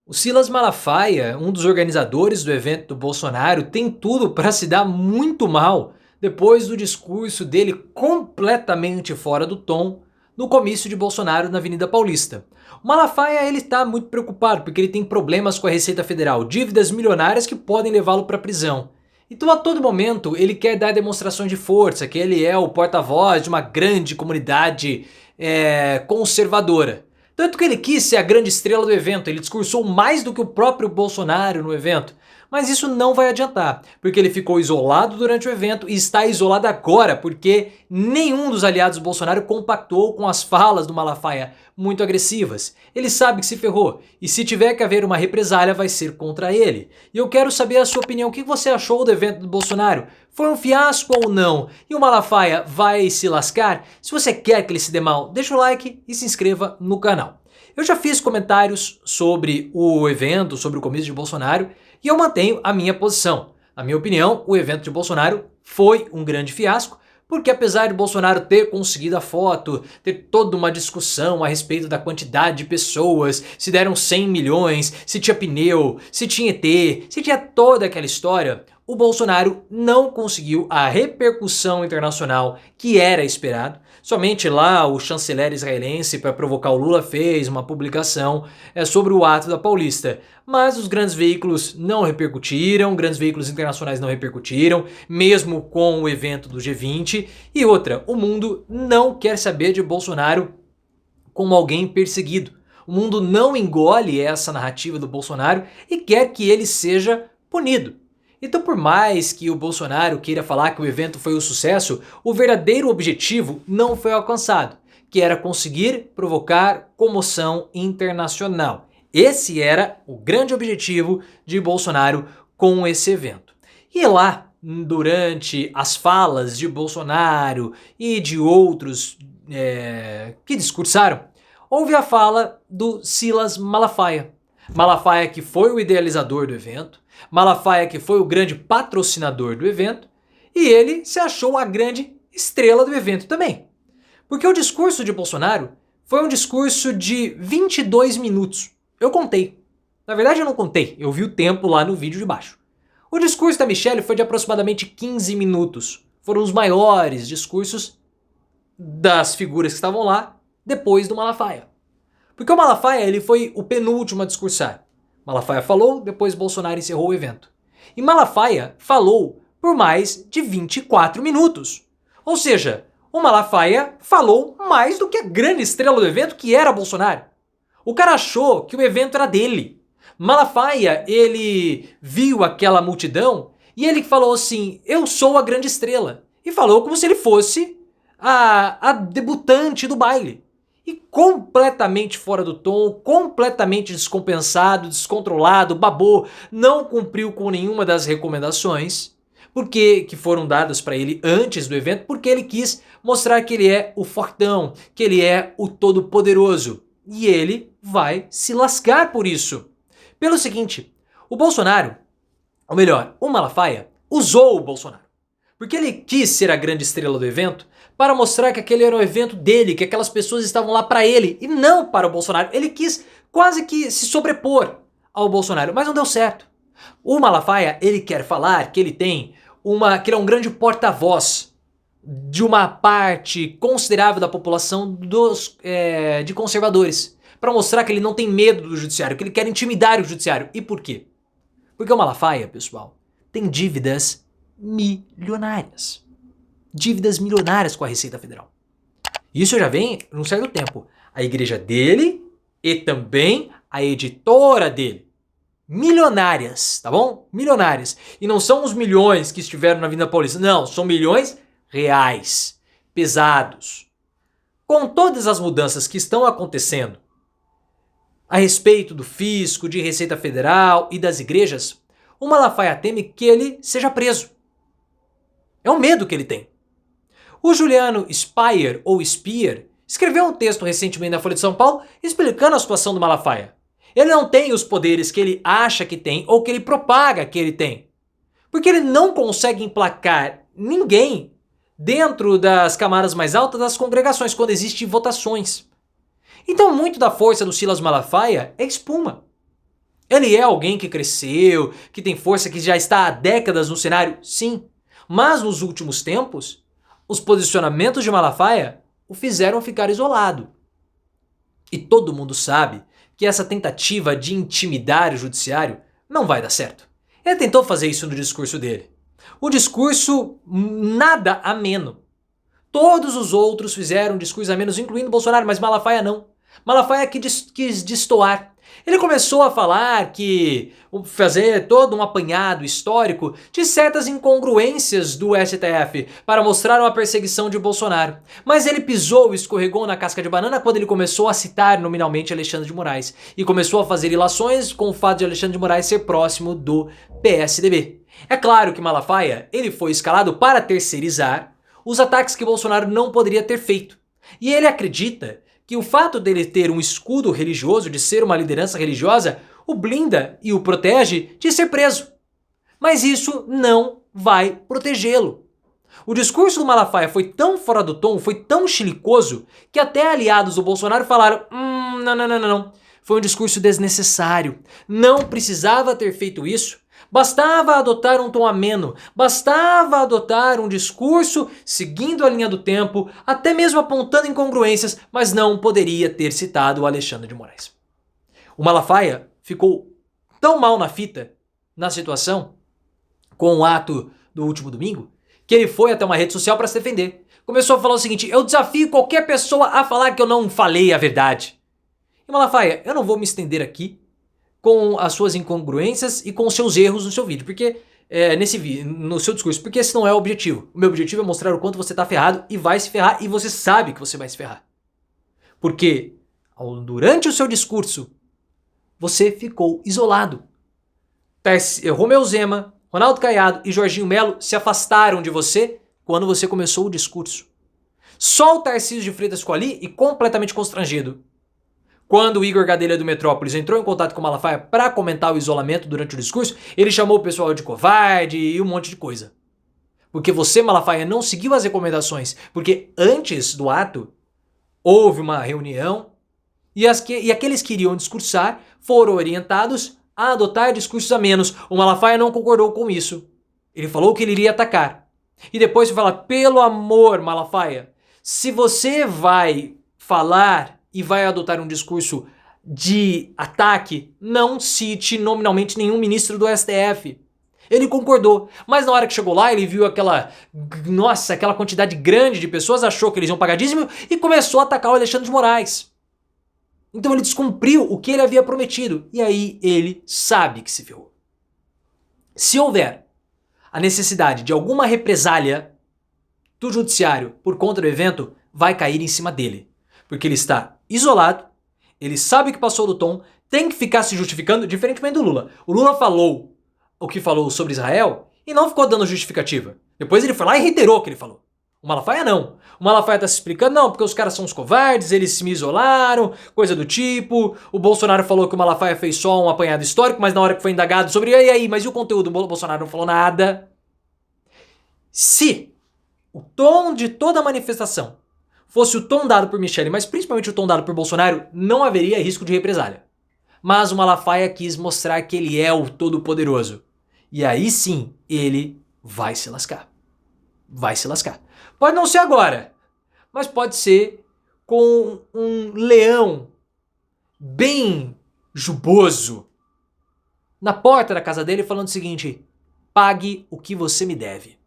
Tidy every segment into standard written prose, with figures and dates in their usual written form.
O Silas Malafaia, um dos organizadores do evento do Bolsonaro, tem tudo para se dar muito mal depois do discurso dele completamente fora do tom no comício de Bolsonaro na Avenida Paulista. O Malafaia ele está muito preocupado porque ele tem problemas com a Receita Federal, dívidas milionárias que podem levá-lo para a prisão. Então a todo momento ele quer dar demonstrações de força, que ele é o porta-voz de uma grande comunidade conservadora. Tanto que ele quis ser a grande estrela do evento, ele discursou mais do que o próprio Bolsonaro no evento. Mas isso não vai adiantar, porque ele ficou isolado durante o evento e está isolado agora porque nenhum dos aliados do Bolsonaro compactou com as falas do Malafaia muito agressivas. Ele sabe que se ferrou e se tiver que haver uma represália vai ser contra ele. E eu quero saber a sua opinião, o que você achou do evento do Bolsonaro? Foi um fiasco ou não? E o Malafaia vai se lascar? Se você quer que ele se dê mal, deixa o like e se inscreva no canal. Eu já fiz comentários sobre o evento, sobre o comício de Bolsonaro, e eu mantenho a minha posição. Na minha opinião, o evento de Bolsonaro foi um grande fiasco, porque apesar de Bolsonaro ter conseguido a foto, ter toda uma discussão a respeito da quantidade de pessoas, se deram 100 milhões, se tinha pneu, se tinha ET, se tinha toda aquela história, o Bolsonaro não conseguiu a repercussão internacional que era esperado. Somente lá o chanceler israelense, para provocar o Lula, fez uma publicação sobre o ato da Paulista. Mas os grandes veículos não repercutiram, grandes veículos internacionais não repercutiram, mesmo com o evento do G20. E outra, o mundo não quer saber de Bolsonaro como alguém perseguido. O mundo não engole essa narrativa do Bolsonaro e quer que ele seja punido. Então, por mais que o Bolsonaro queira falar que o evento foi um sucesso, o verdadeiro objetivo não foi alcançado, que era conseguir provocar comoção internacional. Esse era o grande objetivo de Bolsonaro com esse evento. E lá, durante as falas de Bolsonaro e de outros que discursaram, houve a fala do Silas Malafaia. Malafaia que foi o idealizador do evento, Malafaia que foi o grande patrocinador do evento, e ele se achou a grande estrela do evento também. Porque o discurso de Bolsonaro foi um discurso de 22 minutos. Eu contei. Na verdade eu não contei, eu vi o tempo lá no vídeo de baixo. O discurso da Michelle foi de aproximadamente 15 minutos. Foram os maiores discursos das figuras que estavam lá depois do Malafaia. Porque o Malafaia ele foi o penúltimo a discursar. Malafaia falou, depois Bolsonaro encerrou o evento. E Malafaia falou por mais de 24 minutos. Ou seja, o Malafaia falou mais do que a grande estrela do evento, que era Bolsonaro. O cara achou que o evento era dele. Malafaia, ele viu aquela multidão e ele falou assim, eu sou a grande estrela. E falou como se ele fosse a debutante do baile. E completamente fora do tom, completamente descompensado, descontrolado, babou, não cumpriu com nenhuma das recomendações que foram dadas para ele antes do evento, porque ele quis mostrar que ele é o fortão, que ele é o todo-poderoso. E ele vai se lascar por isso. Pelo seguinte, o Bolsonaro, ou melhor, o Malafaia, usou o Bolsonaro. Porque ele quis ser a grande estrela do evento para mostrar que aquele era o evento dele, que aquelas pessoas estavam lá para ele e não para o Bolsonaro. Ele quis quase que se sobrepor ao Bolsonaro, mas não deu certo. O Malafaia, ele quer falar que ele tem que ele é um grande porta-voz de uma parte considerável da população de conservadores, para mostrar que ele não tem medo do judiciário, que ele quer intimidar o judiciário. E por quê? Porque o Malafaia, pessoal, tem dívidas milionárias. Dívidas milionárias com a Receita Federal. Isso já vem num certo tempo. A igreja dele e também a editora dele. Milionárias, tá bom? Milionárias. E não são os milhões que estiveram na Avenida Paulista. Não, são milhões reais. Pesados. Com todas as mudanças que estão acontecendo a respeito do fisco, de Receita Federal e das igrejas, o Malafaia teme que ele seja preso. É o medo que ele tem. O Juliano Speyer, ou Speer, escreveu um texto recentemente na Folha de São Paulo explicando a situação do Malafaia. Ele não tem os poderes que ele acha que tem ou que ele propaga que ele tem. Porque ele não consegue emplacar ninguém dentro das camadas mais altas das congregações quando existem votações. Então muito da força do Silas Malafaia é espuma. Ele é alguém que cresceu, que tem força, que já está há décadas no cenário? Sim. Mas nos últimos tempos, os posicionamentos de Malafaia o fizeram ficar isolado. E todo mundo sabe que essa tentativa de intimidar o judiciário não vai dar certo. Ele tentou fazer isso no discurso dele. O discurso nada ameno. Todos os outros fizeram um discurso ameno, incluindo Bolsonaro, mas Malafaia não. Malafaia quis destoar. Ele começou a falar que fazer todo um apanhado histórico de certas incongruências do STF para mostrar uma perseguição de Bolsonaro. Mas ele pisou e escorregou na casca de banana quando ele começou a citar nominalmente Alexandre de Moraes e começou a fazer ilações com o fato de Alexandre de Moraes ser próximo do PSDB. É claro que Malafaia ele foi escalado para terceirizar os ataques que Bolsonaro não poderia ter feito. E ele acredita que o fato dele ter um escudo religioso, de ser uma liderança religiosa, o blinda e o protege de ser preso. Mas isso não vai protegê-lo. O discurso do Malafaia foi tão fora do tom, foi tão chilicoso, que até aliados do Bolsonaro falaram: não. Foi um discurso desnecessário. Não precisava ter feito isso. Bastava adotar um tom ameno, bastava adotar um discurso seguindo a linha do tempo, até mesmo apontando incongruências, mas não poderia ter citado o Alexandre de Moraes. O Malafaia ficou tão mal na fita, na situação, com o ato do último domingo, que ele foi até uma rede social para se defender. Começou a falar o seguinte: eu desafio qualquer pessoa a falar que eu não falei a verdade. E Malafaia, eu não vou me estender aqui com as suas incongruências e com os seus erros no seu vídeo, porque no seu discurso, porque esse não é o objetivo. O meu objetivo é mostrar o quanto você tá ferrado e vai se ferrar, e você sabe que você vai se ferrar. Porque durante o seu discurso, você ficou isolado. Romeu Zema, Ronaldo Caiado e Jorginho Melo se afastaram de você quando você começou o discurso. Só o Tarcísio de Freitas ficou ali e completamente constrangido. Quando o Igor Gadelha do Metrópolis entrou em contato com o Malafaia para comentar o isolamento durante o discurso, ele chamou o pessoal de covarde e um monte de coisa. Porque você, Malafaia, não seguiu as recomendações. Porque antes do ato, houve uma reunião e aqueles que iriam discursar foram orientados a adotar discursos amenos. O Malafaia não concordou com isso. Ele falou que ele iria atacar. E depois fala: pelo amor, Malafaia, se você vai falar e vai adotar um discurso de ataque, não cite nominalmente nenhum ministro do STF. Ele concordou, mas na hora que chegou lá, ele viu aquela quantidade grande de pessoas, achou que eles iam pagar dízimo e começou a atacar o Alexandre de Moraes. Então ele descumpriu o que ele havia prometido, e aí ele sabe que se ferrou. Se houver a necessidade de alguma represália do judiciário por conta do evento, vai cair em cima dele. Porque ele está isolado, ele sabe que passou do tom, tem que ficar se justificando, diferentemente do Lula. O Lula falou o que falou sobre Israel e não ficou dando justificativa. Depois ele foi lá e reiterou o que ele falou. O Malafaia não. O Malafaia tá se explicando, não, porque os caras são uns covardes, eles me isolaram, coisa do tipo. O Bolsonaro falou que o Malafaia fez só um apanhado histórico, mas na hora que foi indagado sobre, e aí, mas e o conteúdo? O Bolsonaro não falou nada. Se o tom de toda a manifestação fosse o tom dado por Michele, mas principalmente o tom dado por Bolsonaro, não haveria risco de represália. Mas o Malafaia quis mostrar que ele é o todo-poderoso. E aí sim, ele vai se lascar. Vai se lascar. Pode não ser agora, mas pode ser com um leão bem juboso na porta da casa dele falando o seguinte: pague o que você me deve.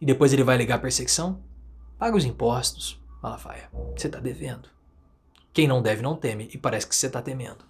E depois ele vai alegar perseguição? Pague os impostos. Malafaia, você tá devendo. Quem não deve não teme, e parece que você tá temendo.